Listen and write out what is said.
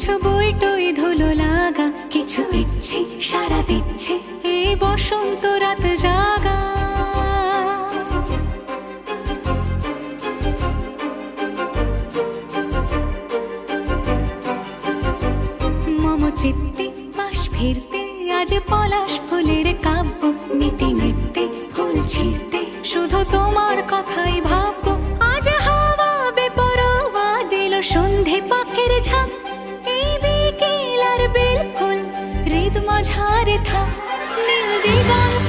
কিছু বইটই ধুলো লাগা, কিছু ইচ্ছে সারা দিচ্ছে এই বসন্ত রাত জাগা। মম চিত্তে মাস ফিরতে আজ পলাশ ফুলের কাব্য, নীতি নৃত্যে ফুল ছিঁড়তে শুধু তোমার কথাই ভাববো। আজ হাওয়া বেপরোয়া দিল সন্ধে পাখির ঝাঁক, এই বিকেল আর বেল ফুল হৃদ মাঝারে থাক নীল দিগন্ত